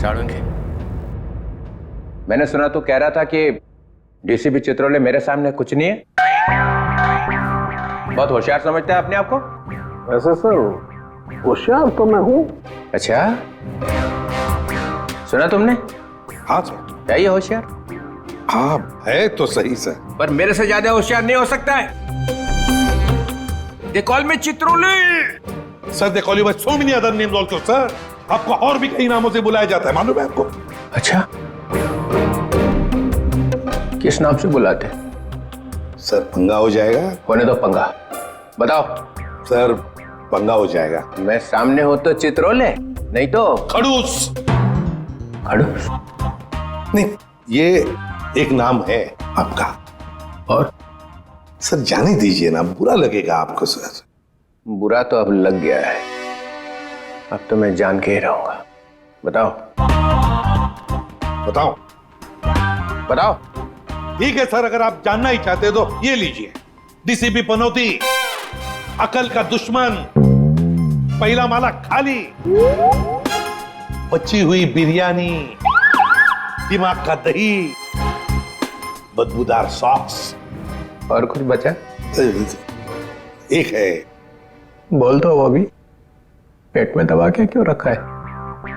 साळुंखे, मैंने सुना तू कह रहा था कि डीसीपी चित्रोले मेरे सामने कुछ नहीं है। बहुत होशियार समझता है अपने आप को। वैसे सर होशियार तो मैं हूँ। अच्छा, सुना तुमने? हाँ सर। क्या ये होशियार? हाँ है तो सही सर, पर मेरे से ज्यादा होशियार नहीं हो सकता है। दे कॉल मी चित्रोले। Sir they call you by so many other names also sir. आपको और भी कई नामों से बुलाया जाता है, मालूम है आपको? अच्छा, किस नाम से बुलाते? सर पंगा हो जाएगा। होने दो पंगा, बताओ। सर पंगा हो जाएगा। मैं सामने हो तो चित्रोले, नहीं तो खड़ूस। खड़ूस? नहीं, ये एक नाम है आपका। और सर जाने दीजिए ना, बुरा लगेगा आपको सर। बुरा तो अब लग गया है, अब तो मैं जान के ही रहूंगा। बताओ बताओ बताओ। ठीक है सर, अगर आप जानना ही चाहते हो तो ये लीजिए, डीसीपी पनौती, अकल का दुश्मन, पहला माला खाली, बची हुई बिरयानी, दिमाग का दही, बदबूदार सॉक्स। और कुछ बचा? एक है। बोल दो वो भी। पेट में दबा के क्यों रखा है?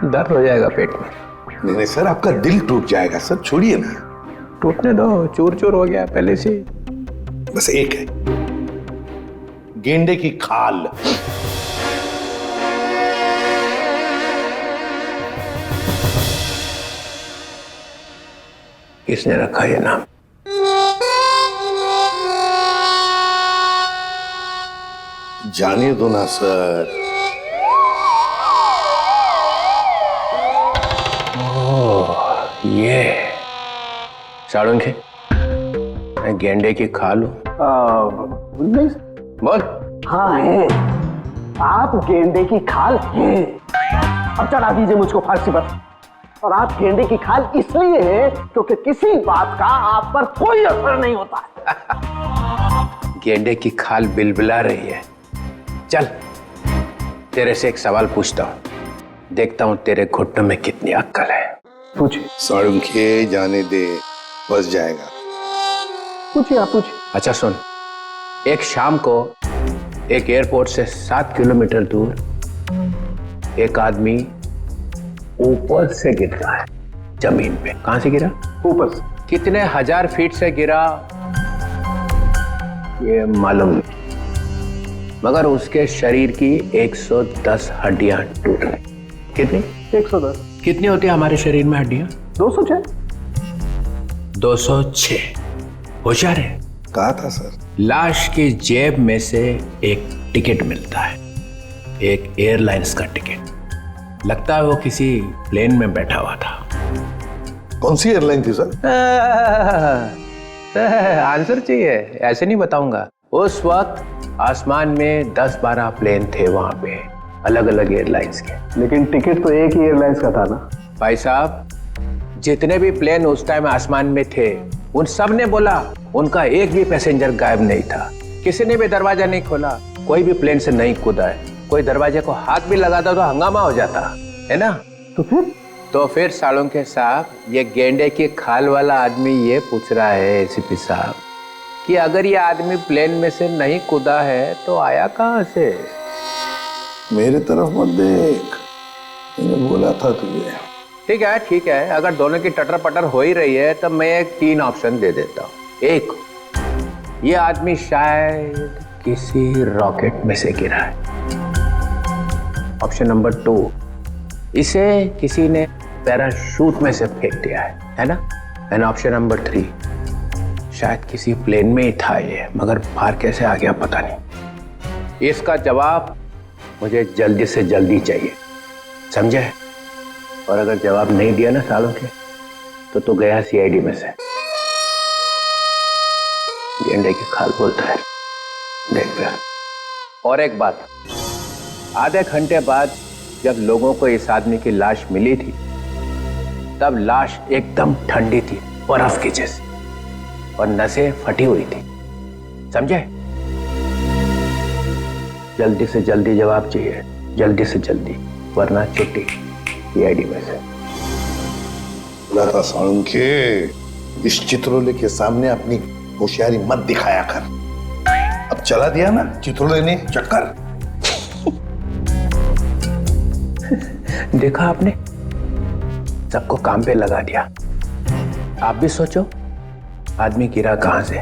दर्द हो जाएगा पेट में। नहीं नहीं सर, आपका दिल टूट जाएगा सर, छोड़िए ना। टूटने दो, चूर चूर हो गया पहले से। बस एक है, गेंडे की खाल। किसने रखा ये नाम? जाने दो ना सर। ये साळुंखे, मैं गेंडे की खाल हूं। नहीं बोल। हाँ है, आप गेंडे की खाल हैं। अब चढ़ा दीजिए मुझको फांसी पर। और आप गेंडे की खाल इसलिए है क्योंकि किसी बात का आप पर कोई असर नहीं होता। गेंडे की खाल बिलबिला रही है। चल, तेरे से एक सवाल पूछता हूं, देखता हूं तेरे घुटनों में कितनी अक्ल है। पूछिए। साळुंखे जाने दे, बस जाएगा। पूछिए, आप पूछिए। अच्छा सुन, एक शाम को एक एयरपोर्ट से 7 किलोमीटर दूर एक आदमी ऊपर से गिर रहा है जमीन पे। कहां से गिरा? ऊपर से। कितने हजार फीट से गिरा ये मालूम नहीं, मगर उसके शरीर की 110 हड्डियां टूट गई। कितनी? 110। कितनी होती है हमारे शरीर में हड्डियां? 206। 206। होशियार है। कहा था सर। लाश की जेब में से एक टिकट मिलता है, एक एयरलाइंस का टिकट। लगता है वो किसी प्लेन में बैठा हुआ था। कौन सी एयरलाइन थी सर? आंसर चाहिए? ऐसे नहीं बताऊंगा। उस वक्त आसमान में 10-12 प्लेन थे वहां पे, अलग अलग एयरलाइंस के। लेकिन टिकट तो एक ही एयरलाइंस का था ना भाई साहब। जितने भी प्लेन उस टाइम आसमान में थे, उन सब ने बोला उनका एक भी पैसेंजर गायब नहीं था। किसी ने भी दरवाजा नहीं खोला, कोई भी प्लेन से नहीं कूदा है। कोई दरवाजे को हाथ भी लगाता तो हंगामा हो जाता है ना। तो फिर साळुंखे साहब, ये गेंडे की खाल वाला आदमी ये पूछ रहा है एसीपी साहब कि अगर ये आदमी प्लेन में से नहीं कूदा है तो आया कहां से? मेरे तरफ मत देख, मैंने बोला था तुझे। ठीक है, अगर दोनों की टटर पटर हो ही रही है तो मैं एक 3 ऑप्शन दे देता हूँ। एक, ये आदमी शायद किसी रॉकेट में से गिरा है। ऑप्शन नंबर 2, इसे किसी ने पैराशूट में से फेंक दिया है ना। एंड ऑप्शन नंबर 3, शायद किसी प्लेन में ही था ये, मगर बाहर कैसे आ गया पता नहीं। इसका जवाब मुझे जल्दी से जल्दी चाहिए, समझे? और अगर जवाब नहीं दिया ना साळुंखे, तो गया सीआईडी में से। गेंडे की खाल बोलता है, देख फिर। और एक बात, आधे घंटे बाद जब लोगों को इस आदमी की लाश मिली थी, तब लाश एकदम ठंडी थी, बर्फ की जैसी, और नसें फटी हुई थी, समझे? जल्दी से जल्दी जवाब चाहिए, जल्दी से जल्दी, वरना छुट्टी सीआईडी में से। बोला था साउंड के इस चित्रोले के सामने अपनी होशियारी मत दिखाया कर। अब चला दिया ना चित्रोले ने चक्कर। देखा आपने, सबको काम पे लगा दिया। आप भी सोचो आदमी गिरा कहां से।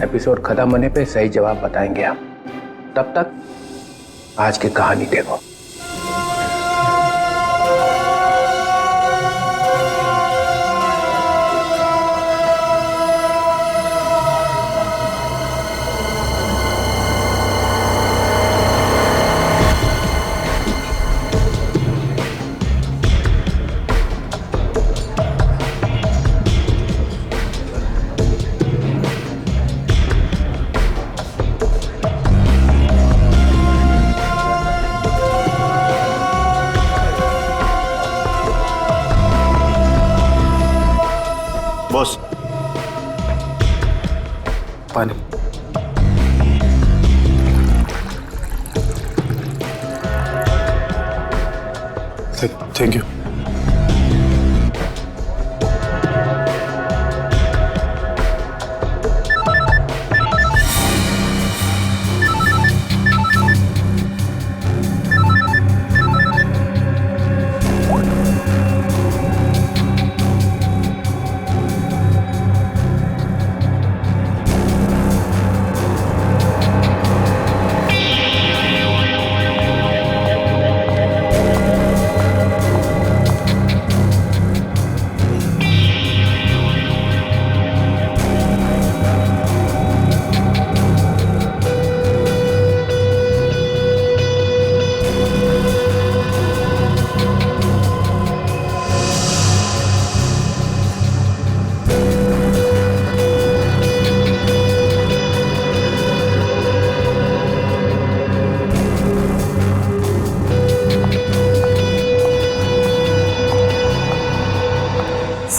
एपिसोड खत्म होने पे सही जवाब बताएंगे हम। तब तक आज की कहानी देखो। बॉस, पानी। Thank you.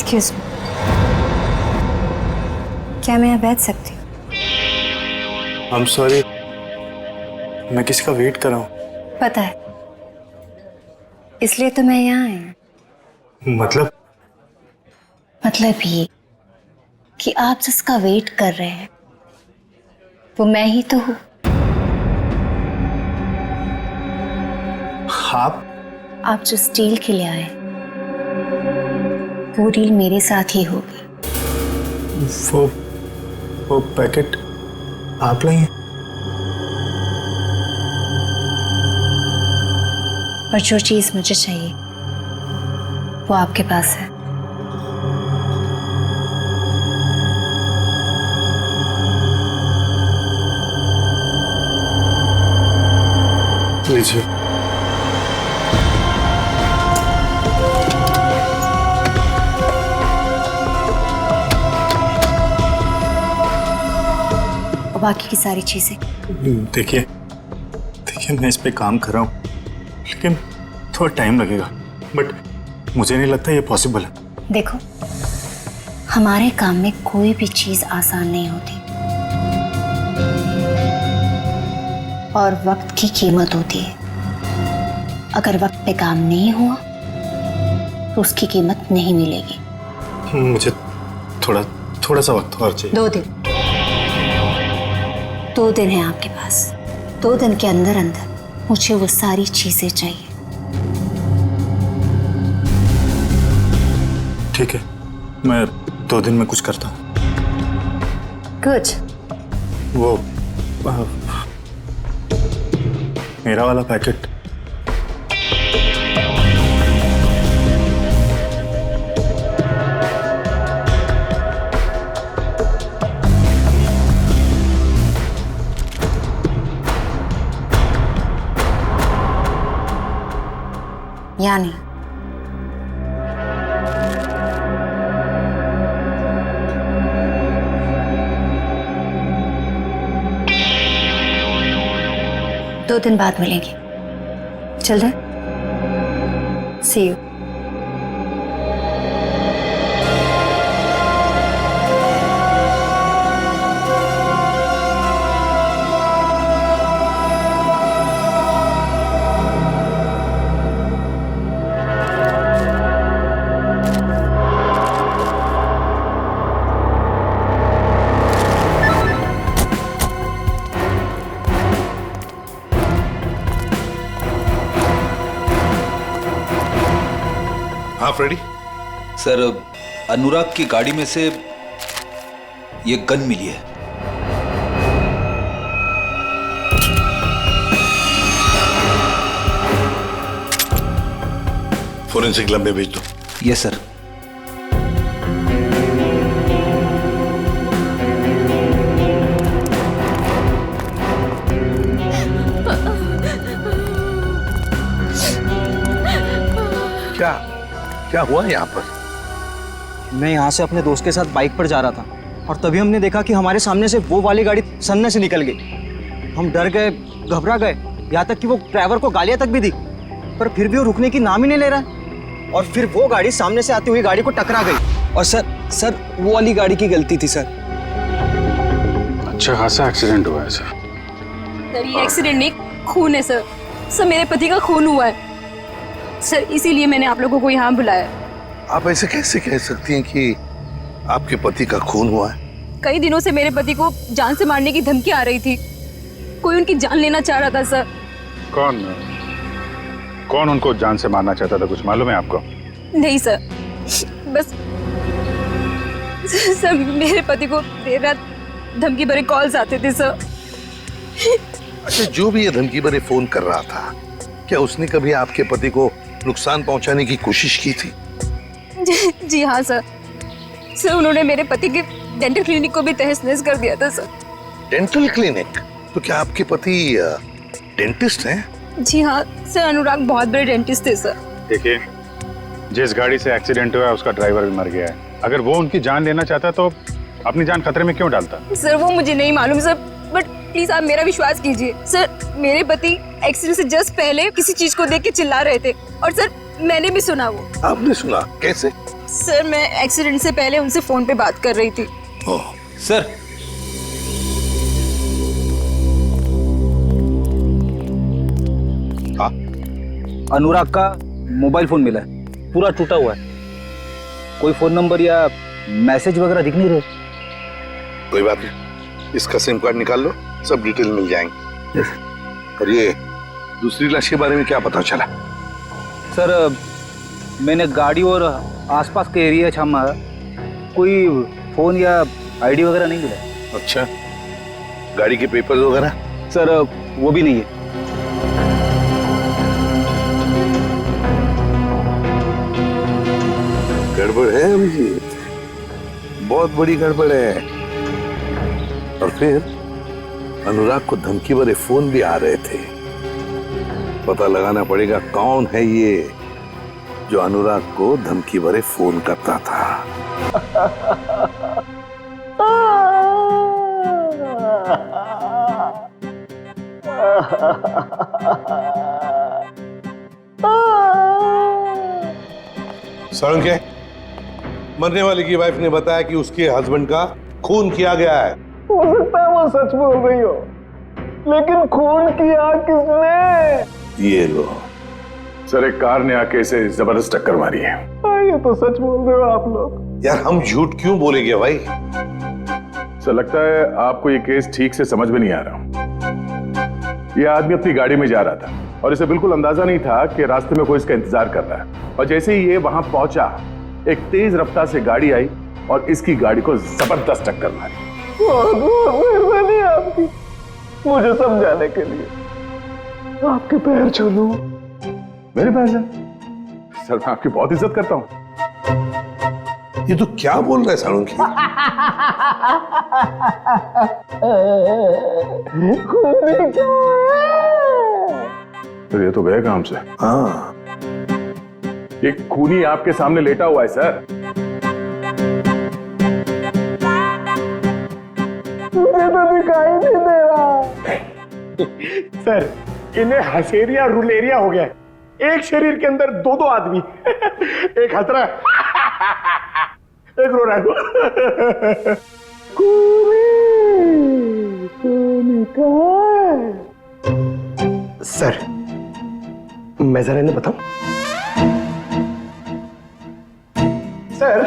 एक्सक्यूज मी, क्या मैं यहाँ बैठ सकती हूँ? आई एम सॉरी, मैं किसी का वेट कर रहा हूँ। पता है, इसलिए तो मैं यहाँ आई हूँ। मतलब ये कि आप जिसका वेट कर रहे हैं वो मैं ही तो हूँ। आप जो स्टील के लिए आए वो डील मेरे साथ ही होगी। वो पैकेट आप लाई हैं? और जो चीज मुझे चाहिए वो आपके पास है। लीजिए। बाकी की सारी चीजें देखिए मैं इस पे काम कर रहा हूँ, लेकिन थोड़ा टाइम लगेगा, बट मुझे नहीं लगता ये पॉसिबल है। देखो, हमारे काम में कोई भी चीज आसान नहीं होती और वक्त की कीमत होती है। अगर वक्त पे काम नहीं हुआ तो उसकी कीमत नहीं मिलेगी। मुझे थोड़ा सा वक्त और चाहिए। 2 दिन है आपके पास। 2 दिन के अंदर मुझे वो सारी चीजें चाहिए। ठीक है, मैं 2 दिन में कुछ करता हूँ। गुड। वो मेरा वाला पैकेट यानी दो दिन बाद मिलेंगे। चल रहे? See you. हाँ फ्रेडी। सर, अनुराग की गाड़ी में से ये गन मिली है। फोरेंसिक लैब में भेज दो। Yes sir. क्या क्या हुआ यहाँ पर? मैं यहाँ से अपने दोस्त के साथ बाइक पर जा रहा था और तभी हमने देखा कि हमारे सामने से वो वाली गाड़ी सन्ने से निकल गई। हम डर गए, घबरा गए, यहाँ तक कि वो ड्राइवर को गालियाँ तक भी दी, पर फिर भी वो रुकने की नाम ही नहीं ले रहा। और फिर वो गाड़ी सामने से आती हुई गाड़ी को टकरा गई। और सर वो वाली गाड़ी की गलती थी सर। अच्छा खासा एक्सीडेंट हुआ है सर। सर ये एक्सीडेंट नहीं, खून है सर। सर मेरे पति का खून हुआ है सर, इसीलिए मैंने आप लोगों को यहाँ बुलाया। आप ऐसे कैसे कह सकती हैं कि आपके पति का खून हुआ है? कई दिनों से मेरे पति को जान से मारने की धमकी आ रही थी। कोई उनकी जान लेना चाह रहा था सर। कौन उनको जान से मारना चाहता था, कुछ मालूम है आपको? नहीं सर, बस सर मेरे पति को देर रात धमकी भरे कॉल्स आते थे सर। अच्छा, जो भी ये धमकी भरे फोन कर रहा था, क्या उसने कभी आपके पति को नुकसान पहुंचाने की कोशिश की थी? जी हाँ सर। सर उन्होंने मेरे पति के डेंटल क्लिनिक को भी तहस नहस कर दिया था सर। Dental clinic? तो क्या आपके पति डेंटिस्ट हैं? जी हाँ सर, अनुराग बहुत बड़े डेंटिस्ट थे सर। देखिए, जिस गाड़ी से एक्सीडेंट हुआ है उसका ड्राइवर भी मर गया है। अगर वो उनकी जान लेना चाहता तो अपनी जान खतरे में क्यों डालता? सर वो मुझे नहीं मालूम सर, बट प्लीज आप मेरा विश्वास कीजिए सर। मेरे पति एक्सीडेंट से जस्ट पहले किसी चीज को देख के चिल्ला रहे थे और सर मैंने भी सुना वो। आपने सुना? कैसे? सर मैं एक्सीडेंट से पहले उनसे फोन पे बात कर रही थी। ओह, सर, अनुराग का मोबाइल फोन मिला है, पूरा टूटा हुआ है। कोई फोन नंबर या मैसेज वगैरह दिख नहीं रहे। कोई बात नहीं, इसका सिम कार्ड निकाल लो, सब डिटेल मिल जाएंगे। और ये दूसरी लाश के बारे में क्या पता चला? सर मैंने गाड़ी और आसपास के एरिया छामा, कोई फोन या आईडी वगैरह नहीं मिला। अच्छा, गाड़ी के पेपर्स वगैरह? सर वो भी नहीं है। गड़बड़ है अभिजीत, बहुत बड़ी गड़बड़ है। और फिर अनुराग को धमकी भरे फोन भी आ रहे थे। पता लगाना पड़ेगा कौन है ये जो अनुराग को धमकी भरे फोन करता था। सारंग, मरने वाले की वाइफ ने बताया कि उसके हस्बैंड का खून किया गया है। हो सकता है वो सच बोल रही हो, लेकिन खून किया किसने? ये लो सर, एक कार ने आके इसे जबरदस्त टक्कर मारी है। ये तो सच बोल रहे हो आप लोग। यार, हम झूठ क्यों बोलेंगे भाई? सर लगता है आपको ये केस ठीक से समझ में नहीं आ रहा। ये आदमी अपनी गाड़ी में जा रहा था और इसे बिल्कुल अंदाजा नहीं था कि रास्ते में कोई इसका इंतजार कर रहा है। और जैसे ही ये वहां पहुंचा, एक तेज रफ्तार से गाड़ी आई और इसकी गाड़ी को जबरदस्त टक्कर मारी। बहुत बहुत मेहरबानी आपकी मुझे समझाने के लिए। आपके पैर छूलूं। मेरे पैर से? सर मैं आपकी बहुत इज्जत करता हूं। ये तो क्या बोल रहा है सारंगी? तो ये तो गए काम से। हाँ, ये खूनी आपके सामने लेटा हुआ है सर। मुझे तो दिखाई नहीं दे रहा। सर इन्हें हसेरिया रुलेरिया हो गया है। एक शरीर के अंदर दो दो आदमी, एक हंस रहा है, एक रो रहा है। सर मैं जरा इन्हें बताऊं? सर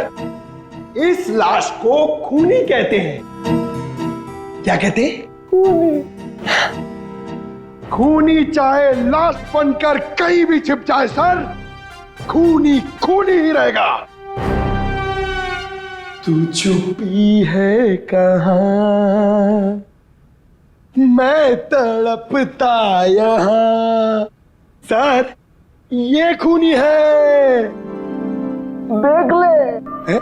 इस लाश को खूनी कहते हैं। क्या कहते हैं? खूनी। खूनी चाहे लाश बनकर कहीं भी छिप जाए सर, खूनी खूनी ही रहेगा। तू छुपी है कहाँ, मैं तड़पता यहाँ। सर ये खूनी है, देख ले। है?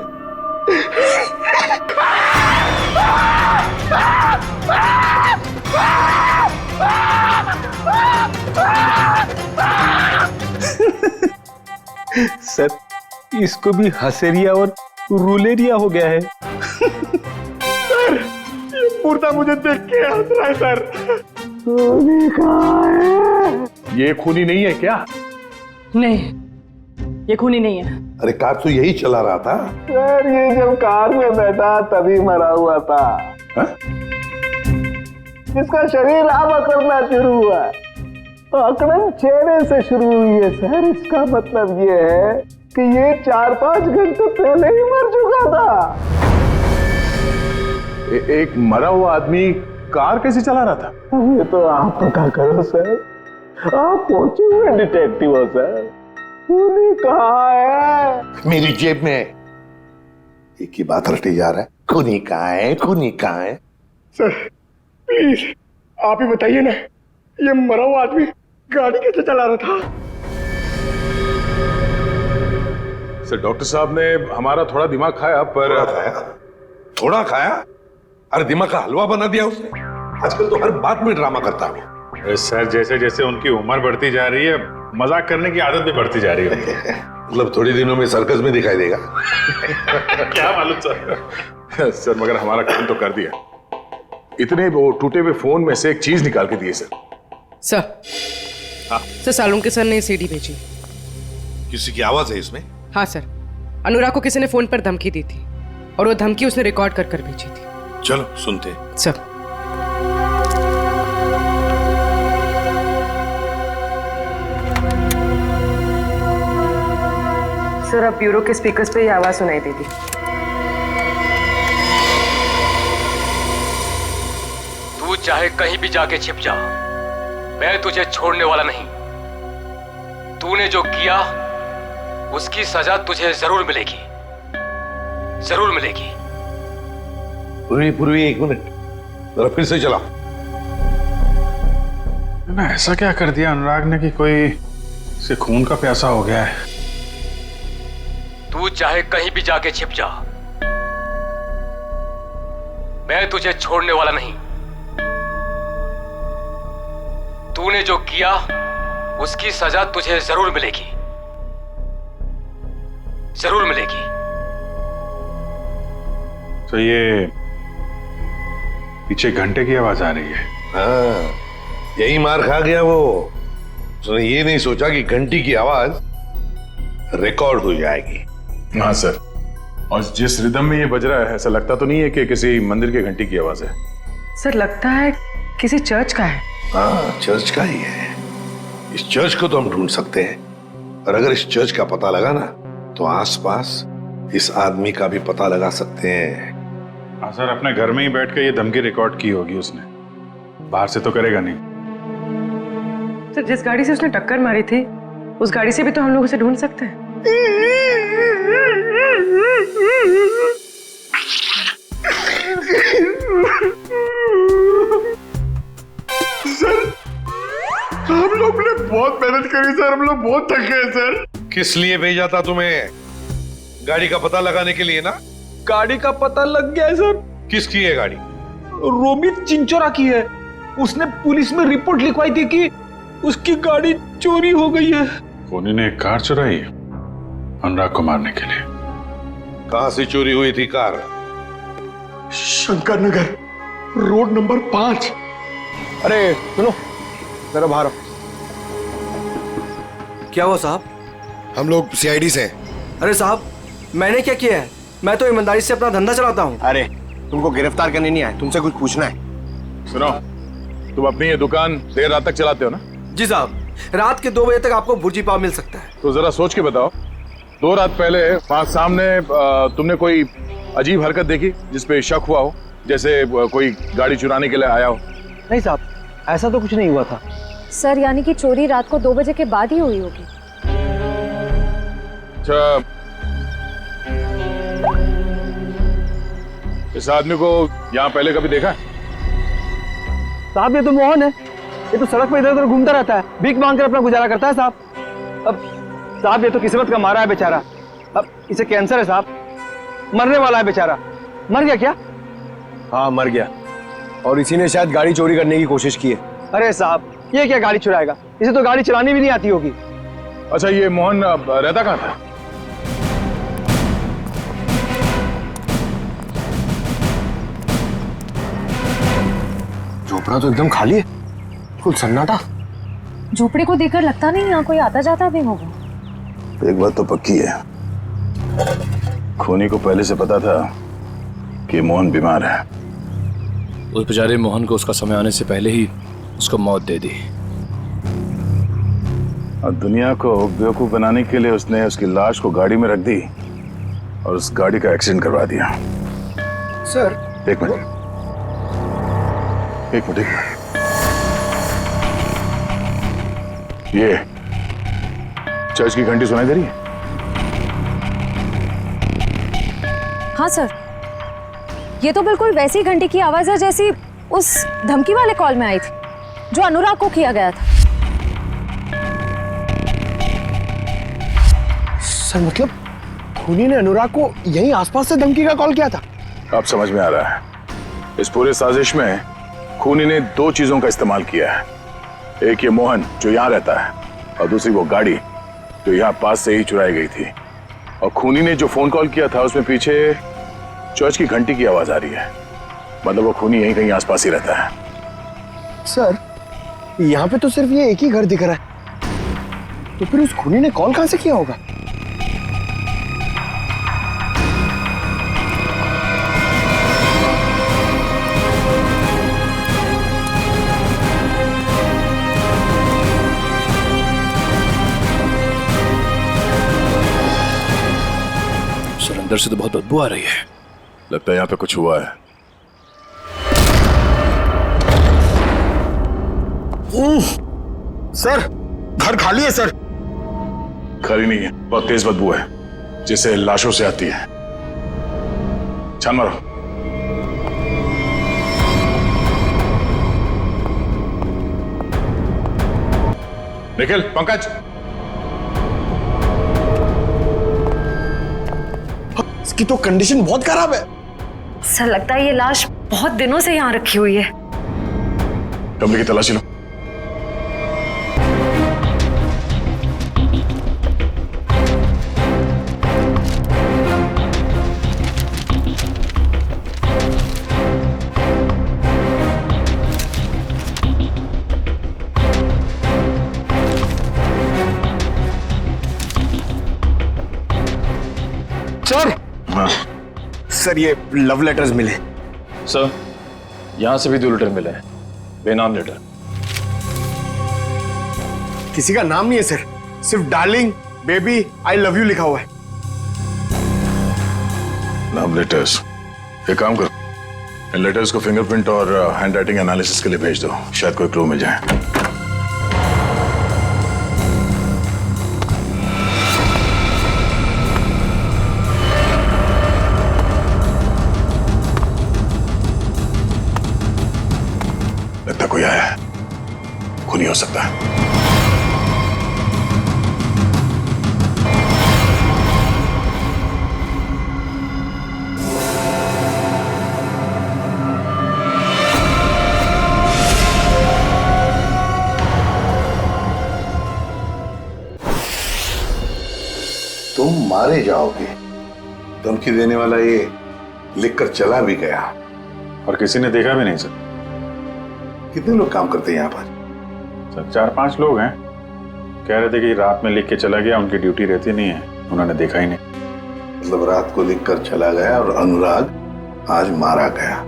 सर इसको भी हसेरिया और रूलेरिया हो गया है। सर ये मुर्दा मुझे देख के हंस रहा है सर। खूनी कहाँ है? ये खूनी नहीं है क्या? नहीं, ये खूनी नहीं है। अरे कार तो यही चला रहा था। सर ये जब कार में बैठा तभी मरा हुआ था। हा? इसका शरीर अब अकड़ना शुरू हुआ है, तो अकड़न चेहरे से शुरू हुई है सर। इसका मतलब ये है कि ये 4-5 घंटे पहले ही मर चुका था। एक मरा हुआ आदमी कार कैसे चला रहा था? ये तो आप पता करो सर, आप पहुंचे हुए डिटेक्टिव हो सर। खूनी कहाँ है? मेरी जेब में। एक ही बात रटे जा रहा है, खूनी कहाँ है, खूनी कहाँ है। सर प्लीज आप ही बताइए ना, ये मरा हुआ आदमी गाड़ी कैसे चला रहा था? सर डॉक्टर साहब ने हमारा थोड़ा दिमाग खाया, पर थोड़ा खाया? अरे दिमाग का हलवा बना दिया उसने। आजकल तो हर बात में ड्रामा करता है। सर जैसे जैसे उनकी उम्र बढ़ती जा रही है, मजाक करने की आदत भी बढ़ती जा रही है। मतलब थोड़ी दिनों में सर्कस में दिखाई देगा। क्या मालूम सर। सर मगर हमारा काम तो कर दिया। इतने वो टूटे हुए फोन में से एक चीज निकाल के दिए सर। सर सालुंके सर ने सीडी भेजी। किसी की आवाज है इसमें? हाँ सर, अनुराग को किसी ने फोन पर धमकी दी थी और वो धमकी उसने रिकॉर्ड कर कर भेजी थी। चलो सुनते हैं। सर सर अब ब्यूरो के स्पीकर्स पे ये आवाज सुनाई देगी। तू चाहे कहीं भी जाके छिप जा, मैं तुझे छोड़ने वाला नहीं। तूने जो किया उसकी सजा तुझे जरूर मिलेगी, जरूर मिलेगी। पूर्वी एक मिनट, जरा फिर से चला। ना ऐसा क्या कर दिया अनुराग ने कि कोई से खून का प्यासा हो गया है। तू चाहे कहीं भी जाके छिप जा, मैं तुझे छोड़ने वाला नहीं। तूने जो किया उसकी सजा तुझे जरूर मिलेगी, जरूर मिलेगी। तो ये पीछे घंटे की आवाज आ रही है। हाँ, यही मार खा गया वो। उसने ये नहीं सोचा कि घंटी की आवाज रिकॉर्ड हो जाएगी। हाँ सर, और जिस रिदम में ये बज रहा है ऐसा लगता तो नहीं है कि किसी मंदिर की घंटी की आवाज है। सर लगता है किसी चर्च का है। हाँ चर्च का ही है। इस चर्च को तो हम ढूंढ सकते हैं, और अगर इस चर्च का पता लगा ना तो आसपास इस आदमी का भी पता लगा सकते हैं। हाँ सर, अपने घर में ही बैठ के ये धमकी रिकॉर्ड की होगी उसने, बाहर से तो करेगा नहीं। सर जिस गाड़ी से उसने टक्कर मारी थी उस गाड़ी से भी तो हम लोग उसे ढूंढ सकते हैं। सर हम लोग ने बहुत मेहनत करी सर, हम लोग बहुत थक गए सर। किस लिए भेजा था तुम्हें? गाड़ी का पता लगाने के लिए ना? गाड़ी का पता लग गया है सर। किसकी है गाड़ी? रोमित चिंचोरा की है। उसने पुलिस में रिपोर्ट लिखवाई थी कि उसकी गाड़ी चोरी हो गई है। खूनी ने एक कार चुराई है अनुराग को मारने के लिए। कहां से चोरी हुई थी car? Shankar Nagar road number 5। अरे सुनो जरा बाहर। क्या हुआ साहब? हम लोग सीआईडी से। अरे साहब मैंने क्या किया है? मैं तो ईमानदारी से अपना धंधा चलाता हूँ। अरे तुमको गिरफ्तार करने नहीं आए, तुमसे कुछ पूछना है। सुनो, तुम अपनी ये दुकान देर रात तक चलाते हो ना? जी साहब, रात के 2 बजे तक आपको भुर्जी पाव मिल सकता है। तो जरा सोच के बताओ, 2 रात पहले वहां सामने तुमने कोई अजीब हरकत देखी जिसपे शक हुआ हो, जैसे कोई गाड़ी चुराने के लिए आया हो? नहीं साहब, ऐसा तो कुछ नहीं हुआ था। सर यानी कि चोरी रात को 2 बजे के बाद ही हुई होगी। अच्छा, इस आदमी को यहाँ पहले कभी देखा? साहब ये तो मोहन है, ये तो सड़क पर इधर उधर घूमता रहता है, भीख मांग कर अपना गुजारा करता है साहब। अब साहब ये तो किस्मत का मारा है बेचारा, अब इसे कैंसर है साहब, मरने वाला है बेचारा। मर गया क्या? हाँ मर गया, और इसी ने शायद गाड़ी चोरी करने की कोशिश की है। अरे साहब ये क्या गाड़ी चुराएगा, इसे तो गाड़ी चलानी भी नहीं आती होगी। अच्छा, ये मोहन रहता कहाँ था? झोपड़ा तो एकदम खाली है, कुल सन्नाटा। झोपड़े को देखकर लगता नहीं यहाँ कोई आता जाता भी होगा। एक बात तो पक्की है, खूनी को पहले से पता था कि मोहन बीमार है। उस बेचारे मोहन को उसका समय आने से पहले ही उसको मौत दे दी। और दुनिया को बेवकूफ बनाने के लिए उसने उसकी लाश को गाड़ी में रख दी और उस गाड़ी का एक्सीडेंट करवा दिया। सर एक मिनट। ये चर्च की घंटी सुनाई दे रही है? हाँ सर, ये तो बिल्कुल वैसी घंटी की आवाज है जैसी उस धमकी वाले कॉल में आई थी जो अनुराग को किया गया था। सर मतलब खूनी ने अनुराग को यहीं आसपास से धमकी का कॉल किया था? अब समझ में आ रहा है, इस पूरे साजिश में खूनी ने दो चीजों का इस्तेमाल किया है। एक ये मोहन जो यहाँ रहता है, और दूसरी वो गाड़ी जो यहाँ पास से ही चुराई गई थी। और खूनी ने जो फोन कॉल किया था उसमें पीछे चर्च की घंटी की आवाज आ रही है, मतलब वो खूनी यहीं कहीं आसपास ही रहता है। सर यहाँ पे तो सिर्फ ये एक ही घर दिख रहा है, तो फिर उस खूनी ने कॉल कहां से किया होगा? सर अंदर से तो बहुत बदबू आ रही है, लगता है यहाँ पे कुछ हुआ है। सर घर खाली है सर। खाली नहीं है, बहुत तेज बदबू है जिससे लाशों से आती है। छान मारो। निखिल, पंकज, इसकी तो कंडीशन बहुत खराब है। सर लगता है ये लाश बहुत दिनों से यहाँ रखी हुई है। कमरे की तलाशी लो। सर हाँ सर ये लव लेटर्स मिले। सर यहां से भी 2 लेटर मिले हैं, बेनाम लेटर। किसी का नाम नहीं है सर, सिर्फ darling, baby, I love you लिखा हुआ है। Love letters. एक काम करो, इन लेटर्स को फिंगरप्रिंट और हैंड राइटिंग एनालिसिस के लिए भेज दो, शायद कोई क्लू मिल जाए। लगता कोई आया है, खूनी हो सकता है। तुम मारे जाओगे, धमकी देने वाला ये लिखकर चला भी गया। और किसी ने देखा भी नहीं सर। कितने लोग काम करते हैं यहाँ पर? सर 4-5 लोग हैं, कह रहे थे कि रात में लिख के चला गया, उनकी ड्यूटी रहती नहीं है, उन्होंने देखा ही नहीं। मतलब रात को लिखकर चला गया और अनुराग आज मारा गया।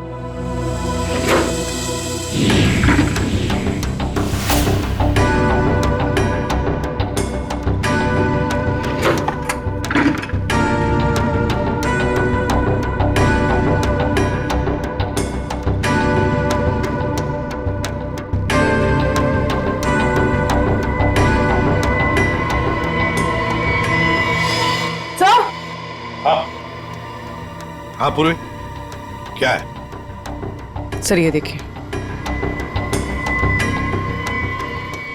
हाँ पूर्वी, क्या है? सर ये देखिए,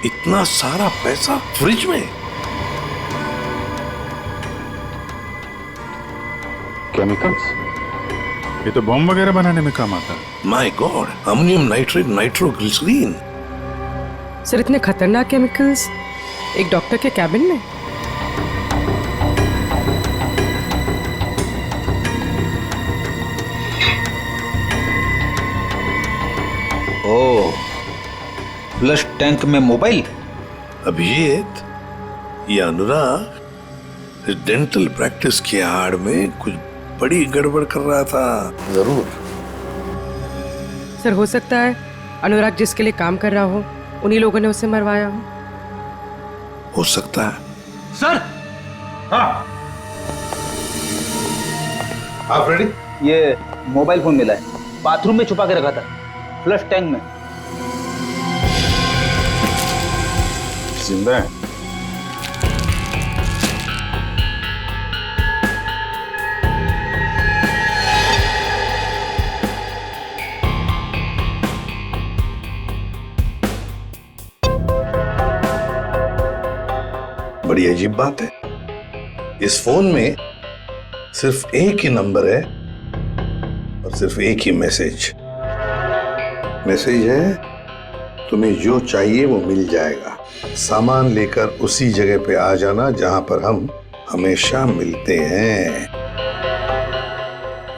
इतना सारा पैसा फ्रिज में? केमिकल्स? ये तो बॉम्ब वगैरह बनाने में काम आता है। My god, ammonium nitrate, nitroglycerin. Sir इतने खतरनाक केमिकल्स एक डॉक्टर के कैबिन में? ओह, फ्लश टैंक में मोबाइल। अभिजीत, ये अनुराग इस डेंटल प्रैक्टिस की आड़ में कुछ बड़ी गड़बड़ कर रहा था। जरूर। सर हो सकता है अनुराग जिसके लिए काम कर रहा हो उन्हीं लोगों ने उसे मरवाया हो सकता है। सर। हाँ हाँ फ्रेडी, ये मोबाइल फोन मिला है, बाथरूम में छुपा के रखा था, फ्लश टैंक में। जिंदा है? बड़ी अजीब बात है, इस फोन में सिर्फ एक ही नंबर है और सिर्फ एक ही मैसेज है, तुम्हें जो चाहिए वो मिल जाएगा, सामान लेकर उसी जगह पे आ जाना जहां पर हम हमेशा मिलते हैं।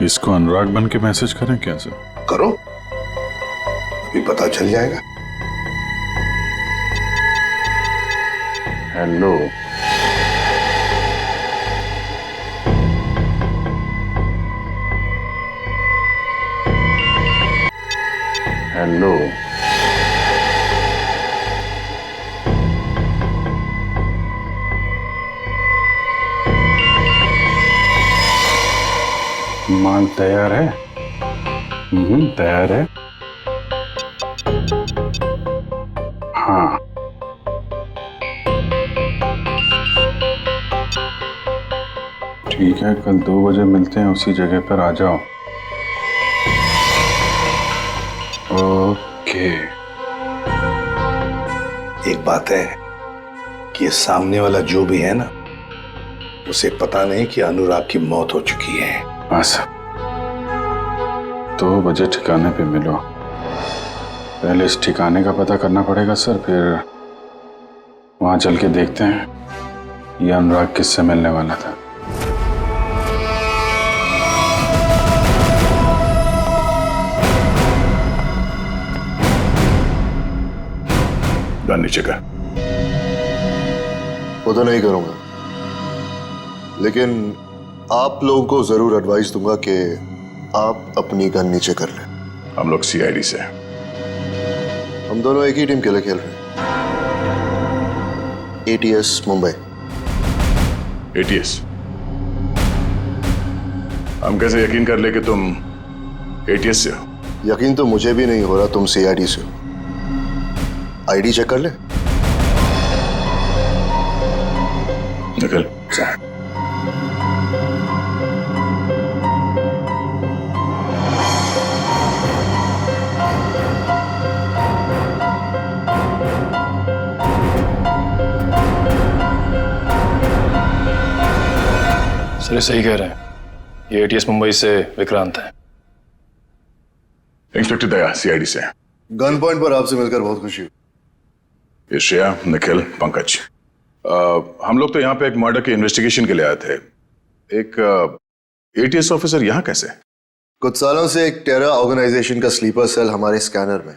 इसको अनुराग बन के मैसेज करें क्या सर? करो, अभी पता चल जाएगा। हेलो, हेलो, माल तैयार है? तैयार है। हाँ, ठीक है, कल 2 बजे मिलते हैं, उसी जगह पर आ जाओ। ओके। एक बात है कि ये सामने वाला जो भी है ना, उसे पता नहीं कि अनुराग की मौत हो चुकी है। हाँ सर, 2 बजे ठिकाने पे मिलो। पहले इस ठिकाने का पता करना पड़ेगा सर, फिर वहां चल के देखते हैं ये अनुराग किससे मिलने वाला था। नीचे का वो तो नहीं करूंगा, लेकिन आप लोगों को जरूर एडवाइस दूंगा कि आप अपनी गन नीचे कर लें। हम लोग सीआईडी से हैं। हम दोनों एक ही टीम के लिए खेल रहे हैं। ATS मुंबई। ATS? हम कैसे यकीन कर ले कि तुम ATS से हो? यकीन तो मुझे भी नहीं हो रहा तुम CID से हो। ID चेक कर ले। निकल। सर सही कह रहे हैं, ये ATS मुंबई से विक्रांत है। इंस्पेक्टर दया, CID से। गन पॉइंट पर आपसे मिलकर बहुत खुशी हुई। ये श्रेया, निखिल, पंकज, हम लोग तो यहाँ पे एक मर्डर के इन्वेस्टिगेशन के लिए आए थे। एक ATS ऑफिसर यहाँ कैसे? कुछ सालों से एक टेरर ऑर्गेनाइजेशन का स्लीपर सेल हमारे स्कैनर में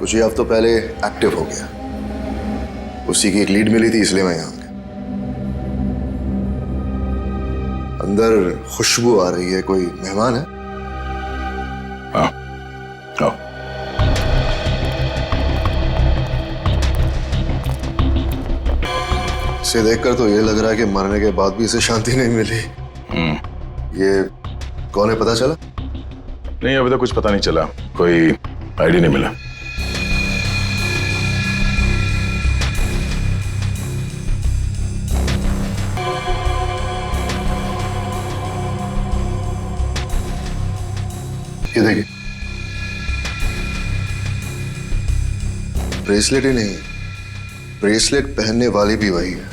कुछ ही हफ्तों पहले एक्टिव हो गया। उसी की एक लीड मिली थी, इसलिए मैं यहाँ गया। अंदर खुशबू आ रही है, कोई मेहमान है? हाँ, आओ। इसे देखकर तो ये लग रहा है कि मरने के बाद भी इसे शांति नहीं मिली। ये कौन है, पता चला? नहीं, अभी तक कुछ पता नहीं चला, कोई आईडी नहीं मिला। ये देखिए, ब्रेसलेट ही नहीं, ब्रेसलेट पहनने वाली भी वही है।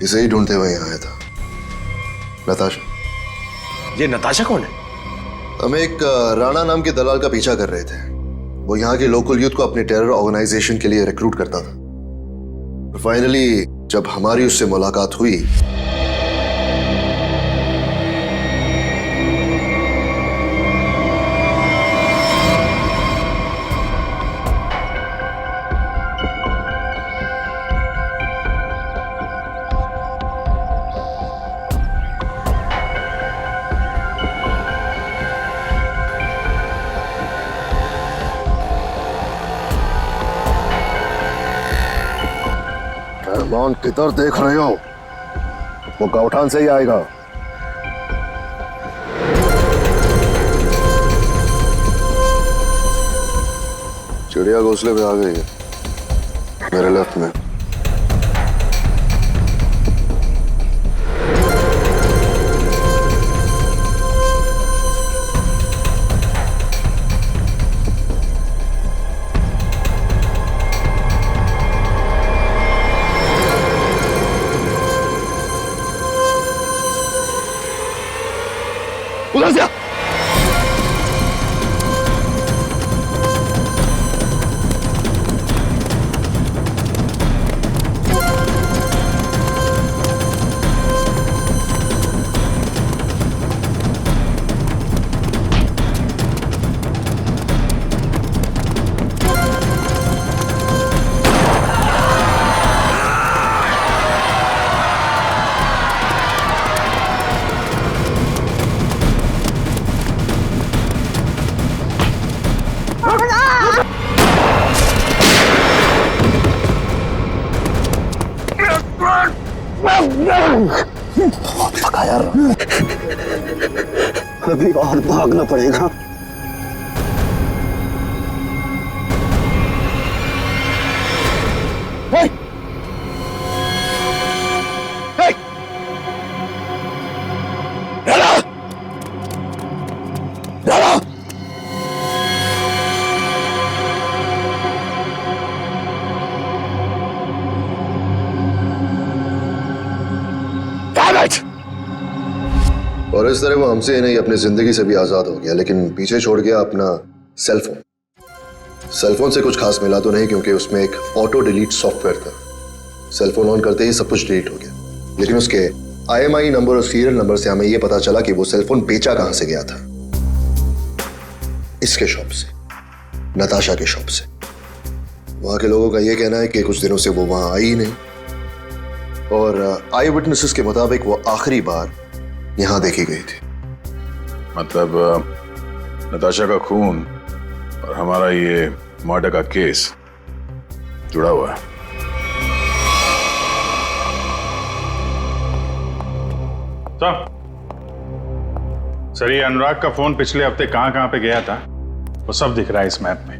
इसे ही ढूंढते हुए यहाँ आया था। नताशा। ये नताशा कौन है? हम एक राणा नाम के दलाल का पीछा कर रहे थे। वो यहाँ के लोकल यूथ को अपने टेरर ऑर्गेनाइजेशन के लिए रिक्रूट करता था। फाइनली जब हमारी उससे मुलाकात हुई, रहमान किधर देख रहे हो? वो गौठान से ही आएगा। चिड़िया घोंसले पे आ गई है, मेरे लेफ्ट में। उधर से पका यार, अभी और भागना पड़ेगा। हे! हे! राणा! राणा! और इस तरह वो हमसे ही नहीं अपनी जिंदगी से भी आजाद हो गया, लेकिन पीछे छोड़ गया अपना सेलफोन। सेलफोन से कुछ खास मिला तो नहीं, क्योंकि उसमें एक ऑटो डिलीट सॉफ्टवेयर था। सेलफोन ऑन करते ही सब कुछ डिलीट हो गया, लेकिन उसके IMI नंबर और सीरियल नंबर से हमें यह पता चला कि वो सेलफोन बेचा कहां से गया था। इसके शॉप से, नताशा के शॉप से। वहां के लोगों का यह कहना है कि कुछ दिनों से वो वहां आई ही नहीं, और आई विटनेसेस के मुताबिक वो आखिरी बार यहां देखी गई थी। मतलब नताशा का खून और हमारा ये मर्डर का केस जुड़ा हुआ है। सर, ये अनुराग का फोन पिछले हफ्ते कहां पे गया था वो सब दिख रहा है इस मैप में।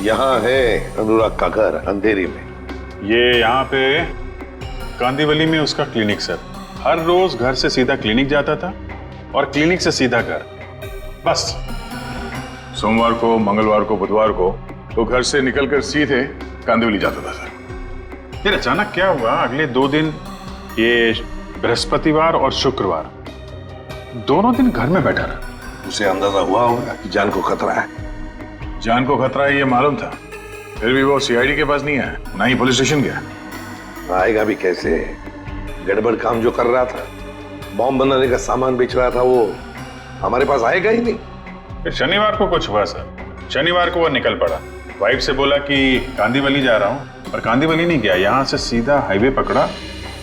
यहाँ है अनुराग का घर, अंधेरी में। ये यहाँ पे कांदीवली में उसका क्लिनिक सर। हर रोज घर से सीधा क्लिनिक जाता था और क्लिनिक से सीधा घर, बस। सोमवार को, मंगलवार को, बुधवार को तो घर से निकलकर सीधे कांदिवली जाता था सर। फिर अचानक क्या हुआ, अगले 2 दिन, ये बृहस्पतिवार और शुक्रवार, दोनों दिन घर में बैठा रहा। उसे अंदाजा हुआ होगा कि जान को खतरा है। जान को खतरा है ये मालूम था, फिर भी वो CID के पास नहीं आया, ना ही पुलिस स्टेशन गया। आएगा भी कैसे? गड़बड़ काम जो कर रहा था, बॉम्ब बनाने का सामान बेच रहा था, वो हमारे पास आएगा ही नहीं। फिर शनिवार को कुछ हुआ सर। शनिवार को वो निकल पड़ा, वाइफ से बोला कि कांदीवली जा रहा हूँ, पर कांदीवली नहीं गया, यहाँ से सीधा हाईवे पकड़ा।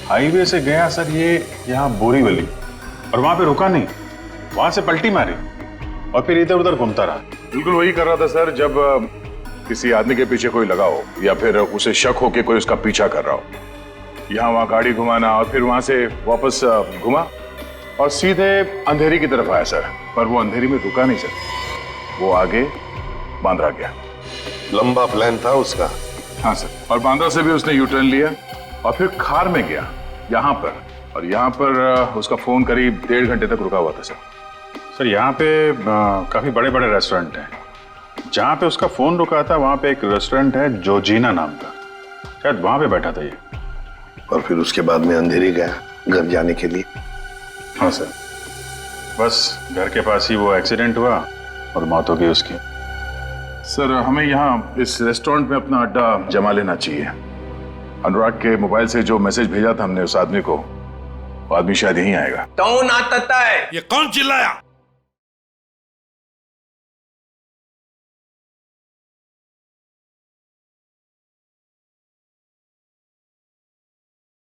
हाईवे से गया सर ये यहाँ बोरीवली, और वहां पे रुका नहीं, वहां से पलटी मारी और फिर इधर उधर घूमता रहा। बिल्कुल वही कर रहा था सर, जब किसी आदमी के पीछे कोई लगा हो या फिर उसे शक हो कि कोई उसका पीछा कर रहा हो। यहाँ वहाँ गाड़ी घुमाना और फिर वहां से वापस घुमा और सीधे अंधेरी की तरफ आया सर। पर वो अंधेरी में रुका नहीं सर, वो आगे बांद्रा गया। लंबा प्लान था उसका। हाँ सर, और बांद्रा से भी उसने U-टर्न लिया और फिर खार में गया यहाँ पर, और यहाँ पर उसका फोन करीब 1.5 घंटे तक रुका हुआ था सर। सर यहाँ पे काफी बड़े बड़े रेस्टोरेंट हैं। जहाँ पे उसका फोन रुका था वहाँ पे एक रेस्टोरेंट है जोजीना नाम का, शायद वहाँ पे बैठा था ये। और फिर उसके बाद में अंधेरी गया घर जाने के लिए। हाँ सर, बस घर के पास ही वो एक्सीडेंट हुआ और मौत हो गई उसकी। सर हमें यहाँ इस रेस्टोरेंट में अपना अड्डा जमा लेना चाहिए। अनुराग के मोबाइल से जो मैसेज भेजा था हमने उस आदमी को, वो आदमी शायद यहीं आएगा। ये कौन चिल्लाया?